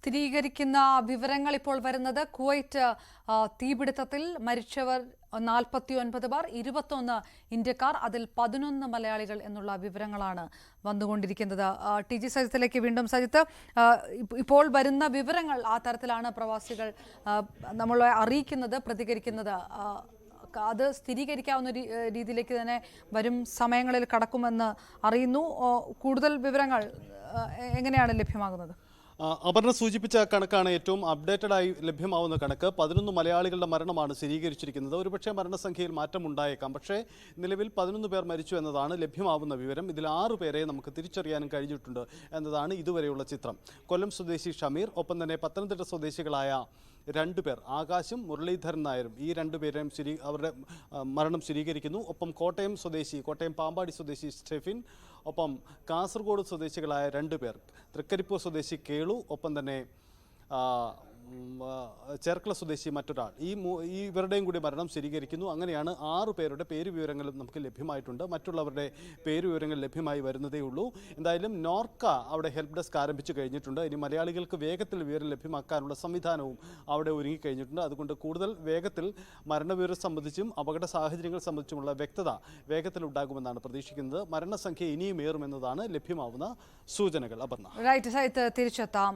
സ്ഥിരീകരിക്കുന്ന വിവരങ്ങൾ ഇപ്പോൾ വരുന്നത് കുവൈറ്റ് തീപിടുത്തത്തിൽ മരിച്ചവർ 49 പേർ, 21 ഇന്ത്യക്കാർ, അതിൽ 11 മലയാളികൾ എന്നുള്ള വിവരങ്ങളാണ് വന്നുകൊണ്ടിരിക്കുന്നത്. ടി ജി സജിത്തിലേക്ക് വീണ്ടും. സജിത്ത്, ഇപ്പോൾ വരുന്ന വിവരങ്ങൾ ആ തരത്തിലാണ് പ്രവാസികൾ നമ്മളെ അറിയിക്കുന്നത്, പ്രതികരിക്കുന്നത്. അത് സ്ഥിരീകരിക്കാവുന്ന രീതിയിലേക്ക് തന്നെ വരും സമയങ്ങളിൽ കടക്കുമെന്ന് അറിയുന്നു. കൂടുതൽ വിവരങ്ങൾ എങ്ങനെയാണ് ലഭ്യമാകുന്നത്? അപർണ സൂചിപ്പിച്ച കണക്കാണ് ഏറ്റവും അപ്ഡേറ്റഡ് ആയി ലഭ്യമാവുന്ന കണക്ക്. 11 മലയാളികളുടെ മരണമാണ് സ്ഥിരീകരിച്ചിരിക്കുന്നത്. ഒരുപക്ഷെ മരണസംഖ്യയിൽ മാറ്റം ഉണ്ടായേക്കാം. പക്ഷേ നിലവിൽ 11 പേർ മരിച്ചു എന്നതാണ് ലഭ്യമാവുന്ന വിവരം. ഇതിൽ 6 പേരെ നമുക്ക് തിരിച്ചറിയാനും കഴിഞ്ഞിട്ടുണ്ട് എന്നതാണ് ഇതുവരെയുള്ള ചിത്രം. കൊല്ലം സ്വദേശി ഷമീർ, ഒപ്പം തന്നെ പത്തനംതിട്ട സ്വദേശികളായ 2 പേർ, ആകാശും മുരളീധരൻ നായരും, ഈ 2 പേരെയും അവരുടെ മരണം സ്ഥിരീകരിക്കുന്നു. ഒപ്പം കോട്ടയം പാമ്പാടി സ്വദേശി സ്റ്റെഫിൻ, ഒപ്പം കാസർഗോഡ് സ്വദേശികളായ 2 പേർ, തൃക്കരിപ്പൂർ സ്വദേശി കേളു, ഒപ്പം തന്നെ ചേർക്കള സ്വദേശി മറ്റൊരാൾ, ഇവരുടെയും കൂടി മരണം സ്ഥിരീകരിക്കുന്നു. അങ്ങനെയാണ് 6 പേരുടെ പേര് വിവരങ്ങളും നമുക്ക് ലഭ്യമായിട്ടുണ്ട്. മറ്റുള്ളവരുടെ പേര് വിവരങ്ങൾ ലഭ്യമായി വരുന്നതേ ഉള്ളൂ. എന്തായാലും നോർക്ക അവിടെ ഹെൽപ്പ് ഡെസ്ക് ആരംഭിച്ചു കഴിഞ്ഞിട്ടുണ്ട്. ഇനി മലയാളികൾക്ക് വേഗത്തിൽ വിവരം ലഭ്യമാക്കാനുള്ള സംവിധാനവും അവിടെ ഒരുങ്ങിക്കഴിഞ്ഞിട്ടുണ്ട്. അതുകൊണ്ട് കൂടുതൽ വേഗത്തിൽ മരണവിവരം സംബന്ധിച്ചും അപകട സാഹചര്യങ്ങൾ സംബന്ധിച്ചുമുള്ള വ്യക്തത വേഗത്തിൽ ഉണ്ടാകുമെന്നാണ് പ്രതീക്ഷിക്കുന്നത്. മരണസംഖ്യ ഇനിയും ഏറുമെന്നതാണ് ലഭ്യമാവുന്ന സൂചനകൾ. അപർണ, തിരിച്ചെത്താം.